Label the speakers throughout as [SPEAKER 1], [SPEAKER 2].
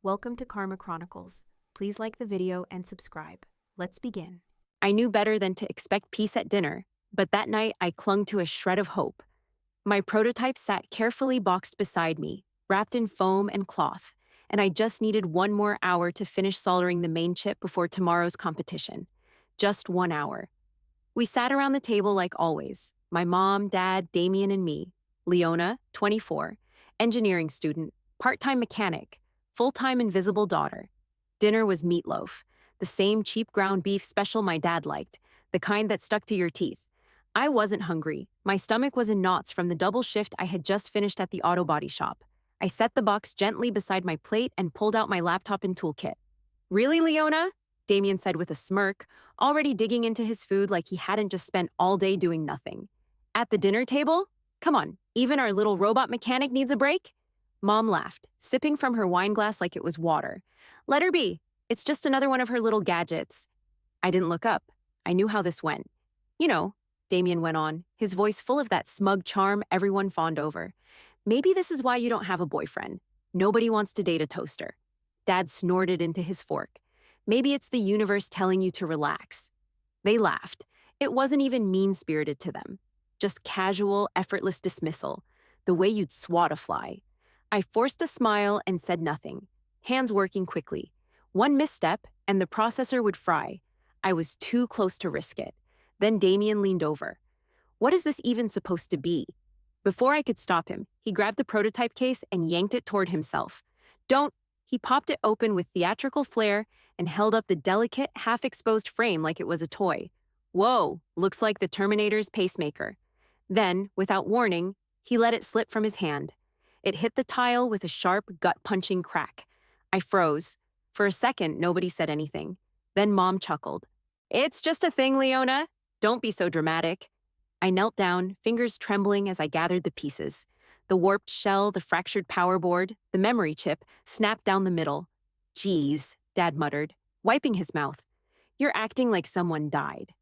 [SPEAKER 1] Welcome to Karma Chronicles. Please like the video and subscribe. Let's begin. I knew better than to expect peace at dinner, but that night I clung to a shred of hope. My prototype sat carefully boxed beside me, wrapped in foam and cloth, and I just needed 1 more hour to finish soldering the main chip before tomorrow's competition. Just 1 hour. We sat around the table like always, my mom, dad, Damien, and me. Leona, 24, engineering student, part-time mechanic, full-time invisible daughter. Dinner was meatloaf, the same cheap ground beef special my dad liked, the kind that stuck to your teeth. I wasn't hungry. My stomach was in knots from the double shift I had just finished at the auto body shop. I set the box gently beside my plate and pulled out my laptop and toolkit. "Really, Leona?" Damien said with a smirk, already digging into his food like he hadn't just spent all day doing nothing. "At the dinner table? Come on, even our little robot mechanic needs a break?" Mom laughed, sipping from her wine glass like it was water. "Let her be. It's just another one of her little gadgets." I didn't look up. I knew how this went. "You know," Damien went on, his voice full of that smug charm everyone fawned over. "Maybe this is why you don't have a boyfriend. Nobody wants to date a toaster." Dad snorted into his fork. "Maybe it's the universe telling you to relax." They laughed. It wasn't even mean-spirited to them. Just casual, effortless dismissal, the way you'd swat a fly. I forced a smile and said nothing, hands working quickly. One misstep, and the processor would fry. I was too close to risk it. Then Damien leaned over. "What is this even supposed to be?" Before I could stop him, he grabbed the prototype case and yanked it toward himself. "Don't." He popped it open with theatrical flair and held up the delicate, half-exposed frame like it was a toy. "Whoa, looks like the Terminator's pacemaker." Then, without warning, he let it slip from his hand. It hit the tile with a sharp, gut-punching crack. I froze. For a second, nobody said anything. Then Mom chuckled. "It's just a thing, Leona. Don't be so dramatic." I knelt down, fingers trembling as I gathered the pieces. The warped shell, the fractured power board, the memory chip, snapped down the middle. "Geez," Dad muttered, wiping his mouth. "You're acting like someone died."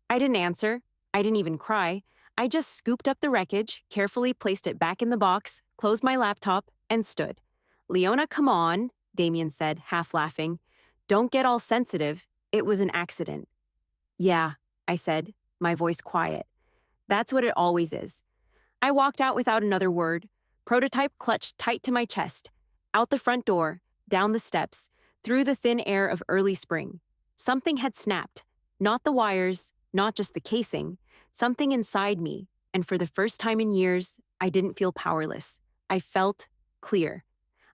[SPEAKER 1] I didn't answer. I didn't even cry. I just scooped up the wreckage, carefully placed it back in the box, closed my laptop, and stood. "Leona, come on," Damien said, half laughing. "Don't get all sensitive. It was an accident." "Yeah," I said, my voice quiet. "That's what it always is." I walked out without another word, prototype clutched tight to my chest, out the front door, down the steps, through the thin air of early spring. Something had snapped, not the wires, not just the casing, something inside me, and for the first time in years, I didn't feel powerless. I felt clear.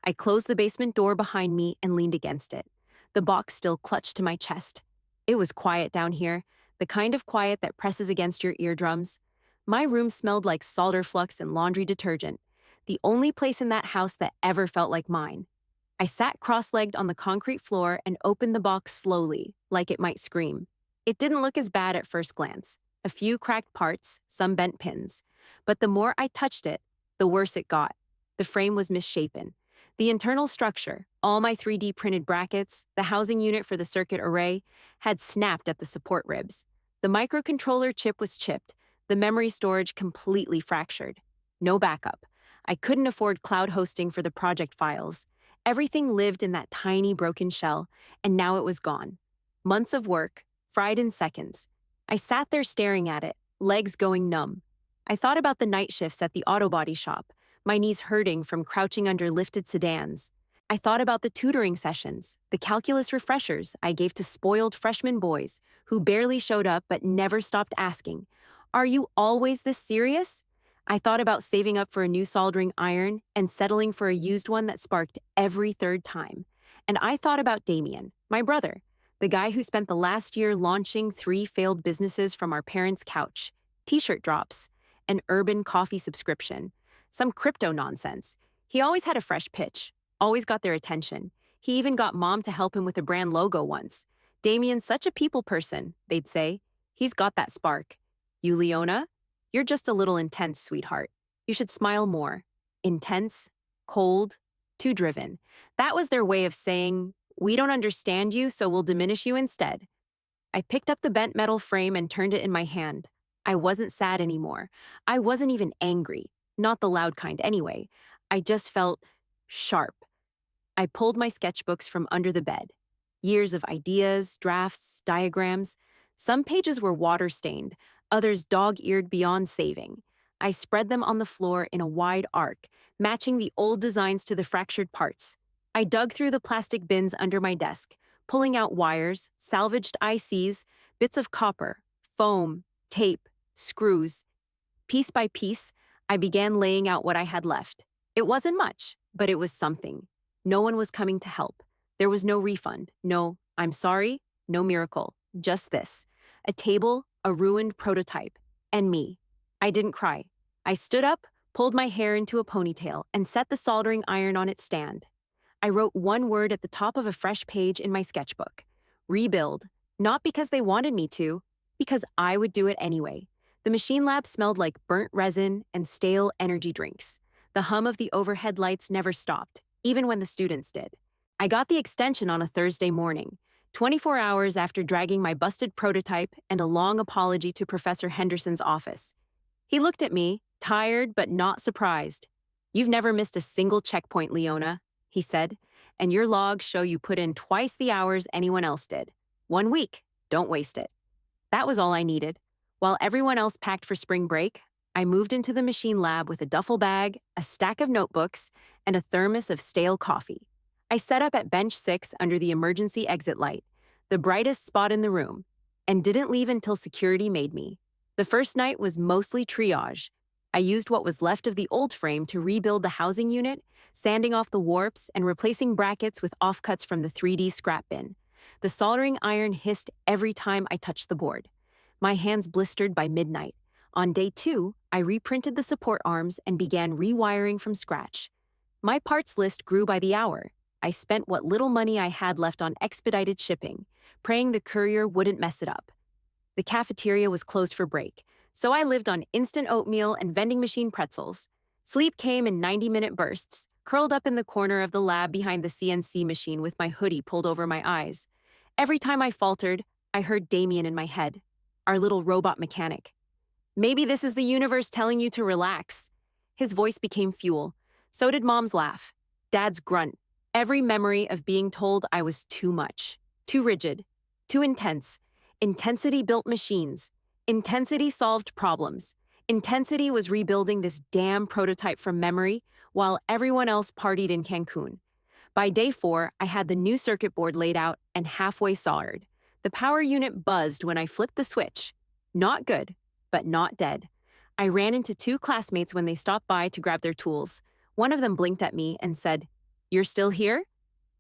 [SPEAKER 1] I closed the basement door behind me and leaned against it, the box still clutched to my chest. It was quiet down here, the kind of quiet that presses against your eardrums. My room smelled like solder flux and laundry detergent, the only place in that house that ever felt like mine. I sat cross-legged on the concrete floor and opened the box slowly, like it might scream. It didn't look as bad at first glance. A few cracked parts, some bent pins. But the more I touched it, the worse it got. The frame was misshapen. The internal structure, all my 3D printed brackets, the housing unit for the circuit array, had snapped at the support ribs. The microcontroller chip was chipped, the memory storage completely fractured. No backup. I couldn't afford cloud hosting for the project files. Everything lived in that tiny broken shell, and now it was gone. Months of work, fried in seconds. I sat there staring at it, legs going numb. I thought about the night shifts at the auto body shop, my knees hurting from crouching under lifted sedans. I thought about the tutoring sessions, the calculus refreshers I gave to spoiled freshman boys who barely showed up but never stopped asking, "Are you always this serious?" I thought about saving up for a new soldering iron and settling for a used one that sparked every third time. And I thought about Damien, my brother, the guy who spent the last year launching 3 failed businesses from our parents' couch, t-shirt drops, an urban coffee subscription, some crypto nonsense. He always had a fresh pitch, always got their attention. He even got Mom to help him with a brand logo once. "Damien's such a people person," they'd say. "He's got that spark." "You, Leona? You're just a little intense, sweetheart. You should smile more." Intense, cold, too driven. That was their way of saying, "We don't understand you, so we'll diminish you instead." I picked up the bent metal frame and turned it in my hand. I wasn't sad anymore. I wasn't even angry. Not the loud kind, anyway. I just felt sharp. I pulled my sketchbooks from under the bed. Years of ideas, drafts, diagrams. Some pages were water-stained, others dog-eared beyond saving. I spread them on the floor in a wide arc, matching the old designs to the fractured parts. I dug through the plastic bins under my desk, pulling out wires, salvaged ICs, bits of copper, foam, tape, screws. Piece by piece, I began laying out what I had left. It wasn't much, but it was something. No one was coming to help. There was no refund, no "I'm sorry," no miracle, just this. A table, a ruined prototype, and me. I didn't cry. I stood up, pulled my hair into a ponytail, and set the soldering iron on its stand. I wrote one word at the top of a fresh page in my sketchbook. Rebuild. Not because they wanted me to, because I would do it anyway. The machine lab smelled like burnt resin and stale energy drinks. The hum of the overhead lights never stopped, even when the students did. I got the extension on a Thursday morning, 24 hours after dragging my busted prototype and a long apology to Professor Henderson's office. He looked at me, tired but not surprised. "You've never missed a single checkpoint, Leona," he said, "and your logs show you put in twice the hours anyone else did. 1 week. Don't waste it." That was all I needed. While everyone else packed for spring break, I moved into the machine lab with a duffel bag, a stack of notebooks, and a thermos of stale coffee. I set up at bench 6 under the emergency exit light, the brightest spot in the room, and didn't leave until security made me. The first night was mostly triage. I used what was left of the old frame to rebuild the housing unit, sanding off the warps and replacing brackets with offcuts from the 3D scrap bin. The soldering iron hissed every time I touched the board. My hands blistered by midnight. On day 2, I reprinted the support arms and began rewiring from scratch. My parts list grew by the hour. I spent what little money I had left on expedited shipping, praying the courier wouldn't mess it up. The cafeteria was closed for break, so I lived on instant oatmeal and vending machine pretzels. Sleep came in 90-minute bursts, curled up in the corner of the lab behind the CNC machine with my hoodie pulled over my eyes. Every time I faltered, I heard Damien in my head, our little robot mechanic. "Maybe this is the universe telling you to relax." His voice became fuel. So did Mom's laugh, Dad's grunt, every memory of being told I was too much, too rigid, too intense. Intensity built machines. Intensity solved problems. Intensity was rebuilding this damn prototype from memory while everyone else partied in Cancun. By day 4, I had the new circuit board laid out and halfway soldered. The power unit buzzed when I flipped the switch. Not good, but not dead. I ran into 2 classmates when they stopped by to grab their tools. One of them blinked at me and said, "You're still here?"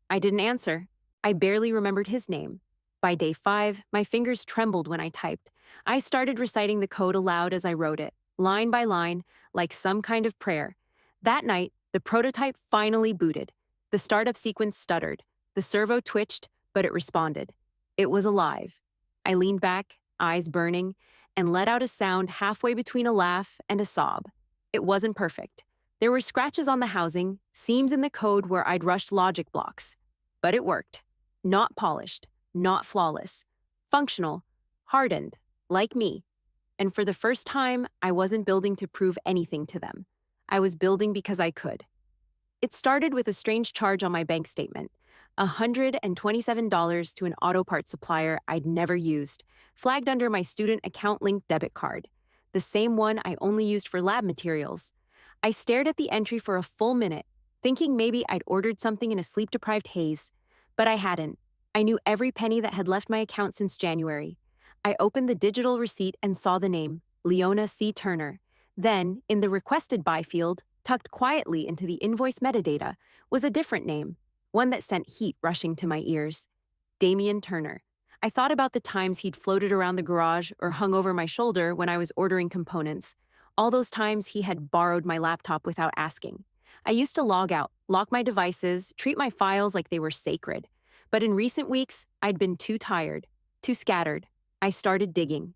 [SPEAKER 1] I didn't answer. I barely remembered his name. By day 5, my fingers trembled when I typed. I started reciting the code aloud as I wrote it, line by line, like some kind of prayer. That night, the prototype finally booted. The startup sequence stuttered. The servo twitched, but it responded. It was alive. I leaned back, eyes burning, and let out a sound halfway between a laugh and a sob. It wasn't perfect. There were scratches on the housing, seams in the code where I'd rushed logic blocks. But it worked. Not polished, not flawless. Functional, hardened, like me. And for the first time, I wasn't building to prove anything to them. I was building because I could. It started with a strange charge on my bank statement. $127 to an auto parts supplier I'd never used, flagged under my student account-linked debit card, the same one I only used for lab materials. I stared at the entry for a full minute, thinking maybe I'd ordered something in a sleep-deprived haze, but I hadn't. I knew every penny that had left my account since January. I opened the digital receipt and saw the name, Leona C. Turner. Then, in the requested by field, tucked quietly into the invoice metadata, was a different name, one that sent heat rushing to my ears. Damien Turner. I thought about the times he'd floated around the garage or hung over my shoulder when I was ordering components. All those times he had borrowed my laptop without asking. I used to log out, lock my devices, treat my files like they were sacred. But in recent weeks, I'd been too tired, too scattered. I started digging.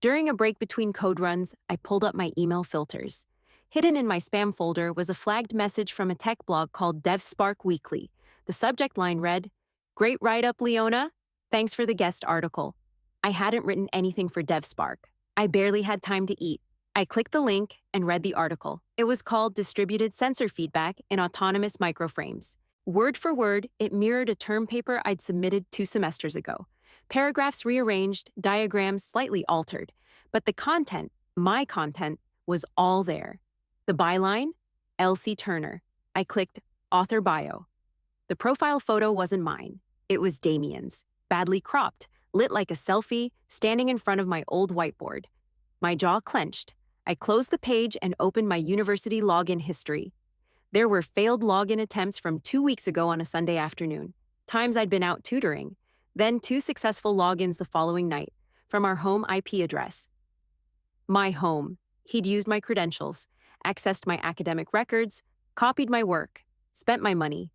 [SPEAKER 1] During a break between code runs, I pulled up my email filters. Hidden in my spam folder was a flagged message from a tech blog called DevSpark Weekly. The subject line read, "Great write-up, Leona. Thanks for the guest article." I hadn't written anything for DevSpark. I barely had time to eat. I clicked the link and read the article. It was called Distributed Sensor Feedback in Autonomous Microframes. Word for word, it mirrored a term paper I'd submitted 2 semesters ago. Paragraphs rearranged, diagrams slightly altered, but the content, my content, was all there. The byline? Elsie Turner. I clicked Author Bio. The profile photo wasn't mine. It was Damien's, badly cropped, lit like a selfie, standing in front of my old whiteboard. My jaw clenched. I closed the page and opened my university login history. There were failed login attempts from 2 weeks ago on a Sunday afternoon, times I'd been out tutoring, then 2 successful logins the following night, from our home IP address. My home. He'd used my credentials, accessed my academic records, copied my work, spent my money.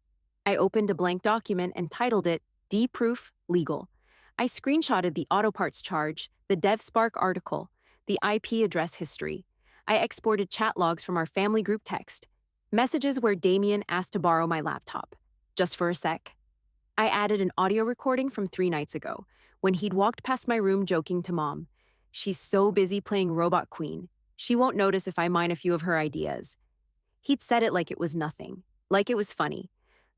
[SPEAKER 1] I opened a blank document and titled it D-Proof Legal. I screenshotted the auto parts charge, the DevSpark article, the IP address history. I exported chat logs from our family group text, messages where Damien asked to borrow my laptop, just for a sec. I added an audio recording from 3 nights ago, when he'd walked past my room joking to Mom. She's so busy playing Robot Queen, she won't notice if I mine a few of her ideas. He'd said it like it was nothing, like it was funny.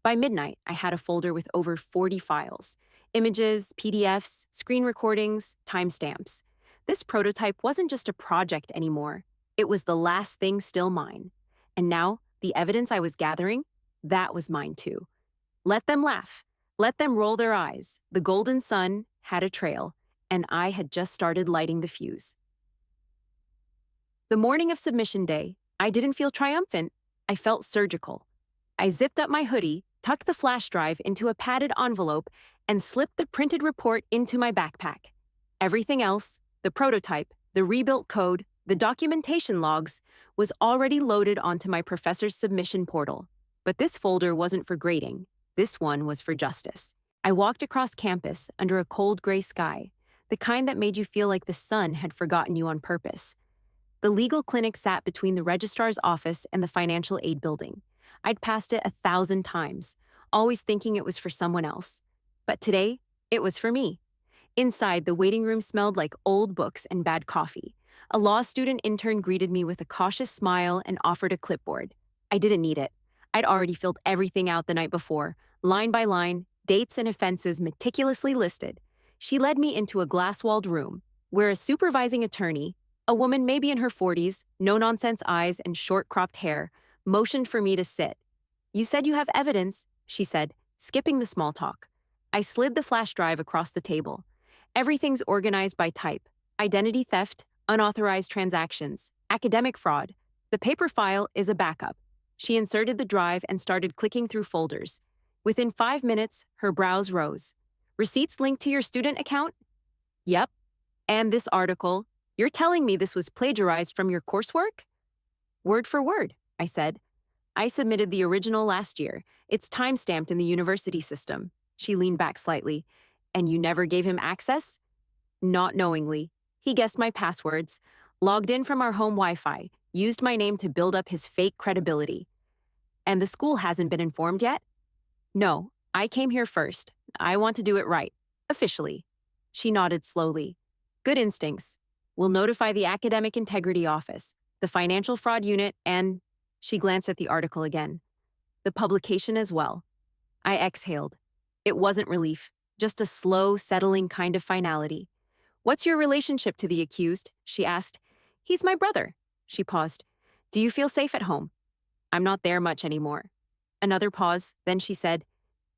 [SPEAKER 1] By midnight, I had a folder with over 40 files. Images, PDFs, screen recordings, timestamps. This prototype wasn't just a project anymore. It was the last thing still mine. And now, the evidence I was gathering, that was mine too. Let them laugh. Let them roll their eyes. The golden sun had a trail, and I had just started lighting the fuse. The morning of submission day, I didn't feel triumphant. I felt surgical. I zipped up my hoodie, tucked the flash drive into a padded envelope, and slipped the printed report into my backpack. Everything else, the prototype, the rebuilt code, the documentation logs, was already loaded onto my professor's submission portal. But this folder wasn't for grading. This one was for justice. I walked across campus under a cold gray sky, the kind that made you feel like the sun had forgotten you on purpose. The legal clinic sat between the registrar's office and the financial aid building. I'd passed it 1,000 times, always thinking it was for someone else. But today, it was for me. Inside, the waiting room smelled like old books and bad coffee. A law student intern greeted me with a cautious smile and offered a clipboard. I didn't need it. I'd already filled everything out the night before, line by line, dates and offenses meticulously listed. She led me into a glass-walled room, where a supervising attorney, a woman maybe in her 40s, no-nonsense eyes and short-cropped hair, motioned for me to sit. "You said you have evidence," she said, skipping the small talk. I slid the flash drive across the table. Everything's organized by type: identity theft, unauthorized transactions, academic fraud. The paper file is a backup. She inserted the drive and started clicking through folders. Within 5 minutes, her brows rose. "Receipts linked to your student account?" "Yep. And this article. You're telling me this was plagiarized from your coursework?" "Word for word," I said. "I submitted the original last year. It's time-stamped in the university system." She leaned back slightly. "And you never gave him access?" "Not knowingly. He guessed my passwords, logged in from our home Wi-Fi, used my name to build up his fake credibility." "And the school hasn't been informed yet?" "No, I came here first. I want to do it right. Officially." She nodded slowly. "Good instincts. We'll notify the Academic Integrity Office, the Financial Fraud Unit, and—" She glanced at the article again. "The publication as well." I exhaled. It wasn't relief, just a slow, settling kind of finality. "What's your relationship to the accused?" she asked. "He's my brother." She paused. "Do you feel safe at home?" "I'm not there much anymore." Another pause, then she said,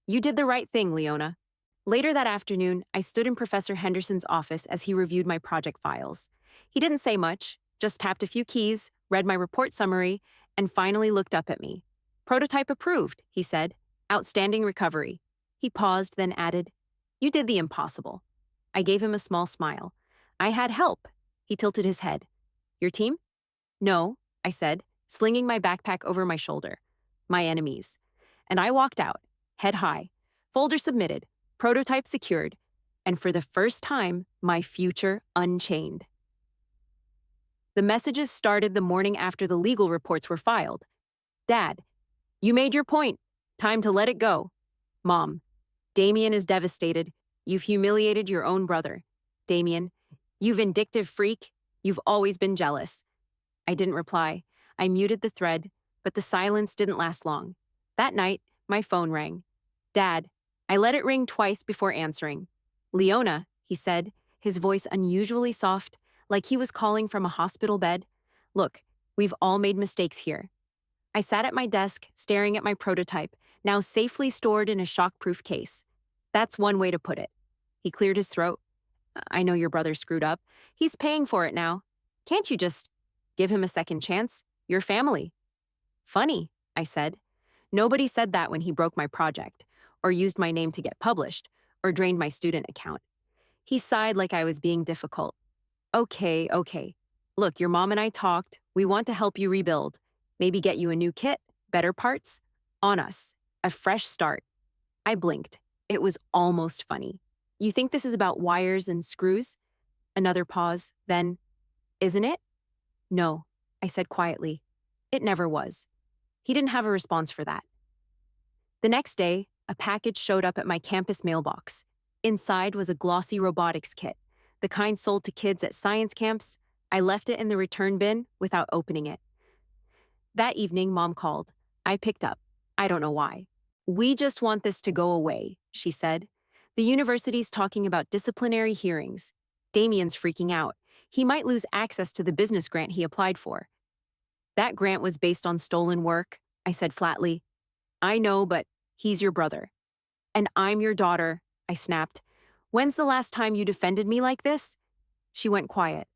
[SPEAKER 1] "You did the right thing, Leona." Later that afternoon, I stood in Professor Henderson's office as he reviewed my project files. He didn't say much, just tapped a few keys, read my report summary, and finally looked up at me. "Prototype approved," he said. "Outstanding recovery." He paused, then added, "You did the impossible." I gave him a small smile. "I had help." He tilted his head. "Your team?" "No," I said, slinging my backpack over my shoulder. "My enemies." And I walked out, head high, folder submitted, prototype secured, and for the first time, my future unchained. The messages started the morning after the legal reports were filed. "Dad, you made your point. Time to let it go." "Mom, Damien is devastated. You've humiliated your own brother." "Damien, you vindictive freak. You've always been jealous." I didn't reply. I muted the thread, but the silence didn't last long. That night, My phone rang. Dad. I let it ring twice before answering. Leona, he said, his voice unusually soft, like he was calling from a hospital bed. Look, we've all made mistakes here. I sat at my desk, staring at my prototype, now safely stored in a shock-proof case. That's one way to put it. He cleared his throat. I know your brother screwed up. He's paying for it now. Can't you just give him a second chance? Your family. Funny, I said. Nobody said that when he broke my project, or used my name to get published, or drained my student account. He sighed like I was being difficult. Okay. Look, your mom and I talked. We want to help you rebuild. Maybe get you a new kit, better parts. On us. A fresh start. I blinked. It was almost funny. You think this is about wires and screws? Another pause, then, isn't it? No, I said quietly. It never was. He didn't have a response for that. The next day, a package showed up at my campus mailbox. Inside was a glossy robotics kit, the kind sold to kids at science camps. I left it in the return bin without opening it. That evening, Mom called. I picked up. I don't know why. We just want this to go away, she said. The university's talking about disciplinary hearings. Damien's freaking out. He might lose access to the business grant he applied for. That grant was based on stolen work, I said flatly. I know, but he's your brother. And I'm your daughter, I snapped. When's the last time you defended me like this? She went quiet.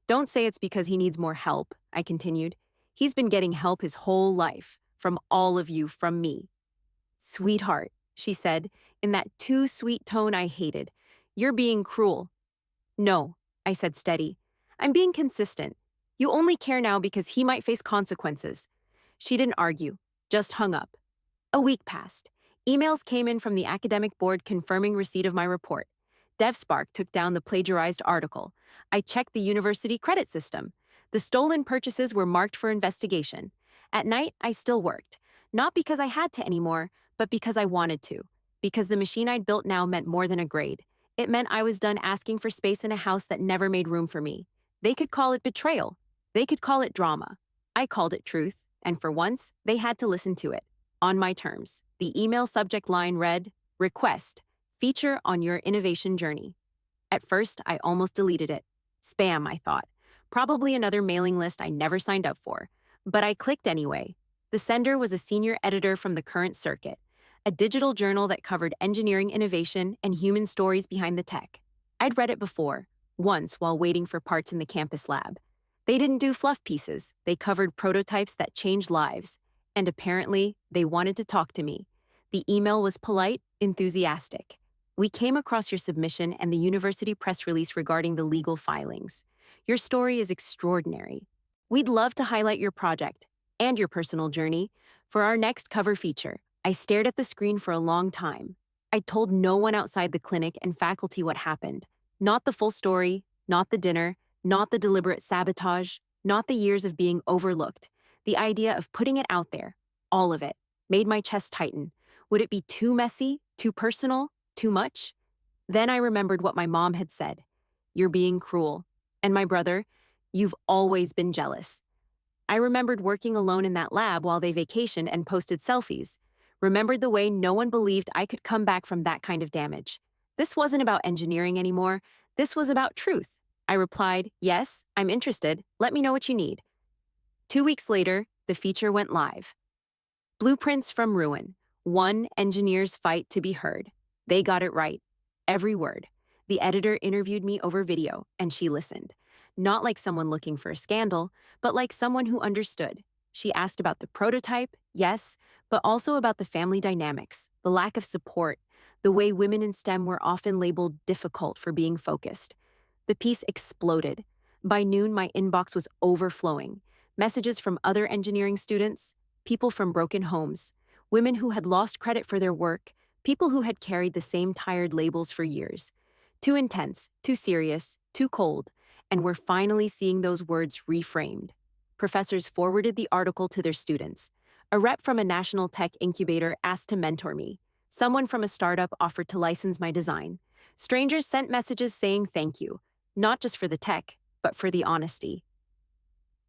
[SPEAKER 1] Don't say it's because he needs more help, I continued. He's been getting help his whole life, from all of you, from me. Sweetheart, she said, in that too sweet tone I hated. You're being cruel. No, I said steady. I'm being consistent. You only care now because he might face consequences. She didn't argue, just hung up. A week passed. Emails came in from the academic board confirming receipt of my report. DevSpark took down the plagiarized article. I checked the university credit system. The stolen purchases were marked for investigation. At night, I still worked. Not because I had to anymore, but because I wanted to. Because the machine I'd built now meant more than a grade. It meant I was done asking for space in a house that never made room for me. They could call it betrayal. They could call it drama. I called it truth, and for once, they had to listen to it. On my terms. The email subject line read, Request, feature on your innovation journey. At first, I almost deleted it. Spam, I thought. Probably another mailing list I never signed up for. But I clicked anyway. The sender was a senior editor from the Current Circuit, a digital journal that covered engineering innovation and human stories behind the tech. I'd read it before, once while waiting for parts in the campus lab. They didn't do fluff pieces. They covered prototypes that changed lives. And apparently, they wanted to talk to me. The email was polite, enthusiastic. We came across your submission and the university press release regarding the legal filings. Your story is extraordinary. We'd love to highlight your project and your personal journey for our next cover feature. I stared at the screen for a long time. I told no one outside the clinic and faculty what happened. Not the full story, not the dinner, not the deliberate sabotage, not the years of being overlooked. The idea of putting it out there, all of it, made my chest tighten. Would it be too messy, too personal, too much? Then I remembered what my mom had said. You're being cruel. And my brother, you've always been jealous. I remembered working alone in that lab while they vacationed and posted selfies. Remembered the way no one believed I could come back from that kind of damage. This wasn't about engineering anymore. This was about truth. I replied, yes, I'm interested. Let me know what you need. 2 weeks later, the feature went live. Blueprints from Ruin. One engineer's fight to be heard. They got it right. Every word. The editor interviewed me over video, and she listened. Not like someone looking for a scandal, but like someone who understood. She asked about the prototype, yes, but also about the family dynamics, the lack of support, the way women in STEM were often labeled difficult for being focused. The piece exploded. By noon, my inbox was overflowing. Messages from other engineering students, people from broken homes, women who had lost credit for their work, people who had carried the same tired labels for years. Too intense, too serious, too cold, and we're finally seeing those words reframed. Professors forwarded the article to their students. A rep from a national tech incubator asked to mentor me. Someone from a startup offered to license my design. Strangers sent messages saying thank you, not just for the tech, but for the honesty.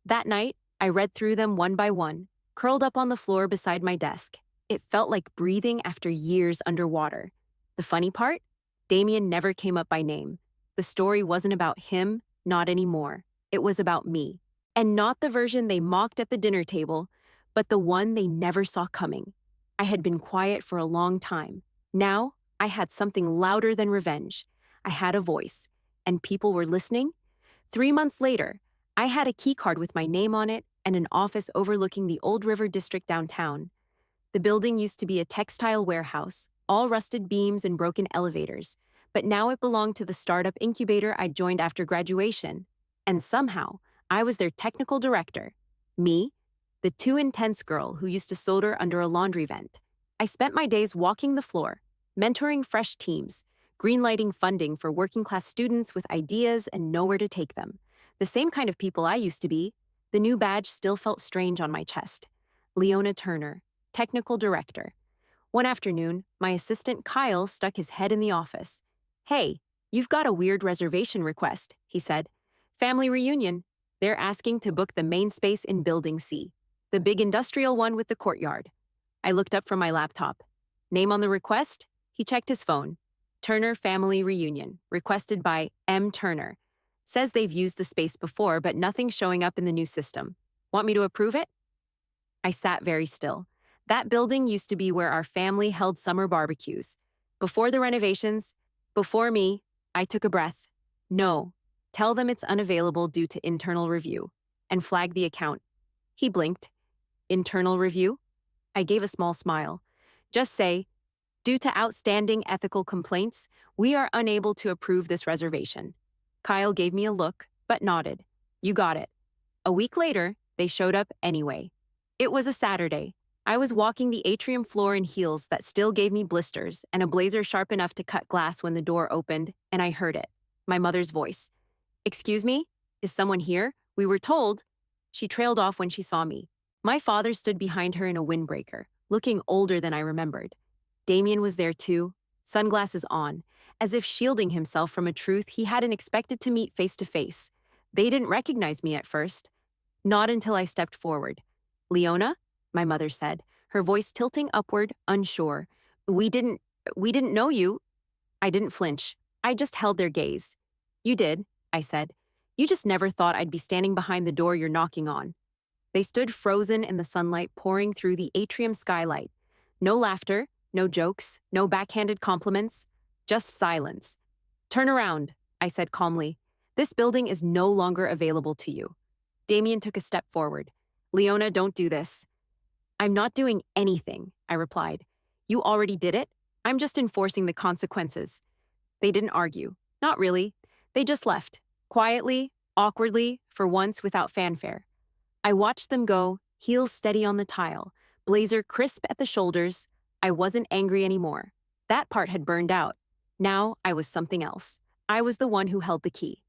[SPEAKER 1] That night, I read through them one by one, curled up on the floor beside my desk. It felt like breathing after years underwater. The funny part? Damien never came up by name. The story wasn't about him, not anymore. It was about me. And not the version they mocked at the dinner table, but the one they never saw coming. I had been quiet for a long time. Now, I had something louder than revenge. I had a voice, and people were listening. 3 months later, I had a keycard with my name on it and an office overlooking the Old River District downtown. The building used to be a textile warehouse, all rusted beams and broken elevators, but now it belonged to the startup incubator I joined after graduation. And somehow, I was their technical director. Me, the too intense girl who used to solder under a laundry vent. I spent my days walking the floor, mentoring fresh teams, greenlighting funding for working-class students with ideas and nowhere to take them. The same kind of people I used to be. The new badge still felt strange on my chest. Leona Turner, Technical Director. One afternoon, my assistant Kyle stuck his head in the office. "Hey, you've got a weird reservation request," he said. "Family reunion. They're asking to book the main space in Building C, the big industrial one with the courtyard." I looked up from my laptop. Name on the request? He checked his phone. Turner Family Reunion, requested by M. Turner. Says they've used the space before, but nothing's showing up in the new system. Want me to approve it? I sat very still. That building used to be where our family held summer barbecues. Before the renovations, before me, I took a breath. No, tell them it's unavailable due to internal review, and flag the account. He blinked. Internal review? I gave a small smile. Just say, due to outstanding ethical complaints, we are unable to approve this reservation. Kyle gave me a look, but nodded. You got it. A week later, they showed up anyway. It was a Saturday. I was walking the atrium floor in heels that still gave me blisters and a blazer sharp enough to cut glass when the door opened, and I heard it. My mother's voice. "Excuse me? Is someone here? We were told." She trailed off when she saw me. My father stood behind her in a windbreaker, looking older than I remembered. Damien was there too, sunglasses on, as if shielding himself from a truth he hadn't expected to meet face to face. They didn't recognize me at first. Not until I stepped forward. "Leona?" my mother said, her voice tilting upward, unsure. We didn't know you." I didn't flinch. I just held their gaze. "You did," I said. "You just never thought I'd be standing behind the door you're knocking on." They stood frozen in the sunlight pouring through the atrium skylight. No laughter, no jokes, no backhanded compliments, just silence. "Turn around," I said calmly. "This building is no longer available to you." Damien took a step forward. "Leona, don't do this." "I'm not doing anything," I replied. "You already did it. I'm just enforcing the consequences." They didn't argue. Not really. They just left. Quietly, awkwardly, for once without fanfare. I watched them go, heels steady on the tile, blazer crisp at the shoulders. I wasn't angry anymore. That part had burned out. Now I was something else. I was the one who held the key.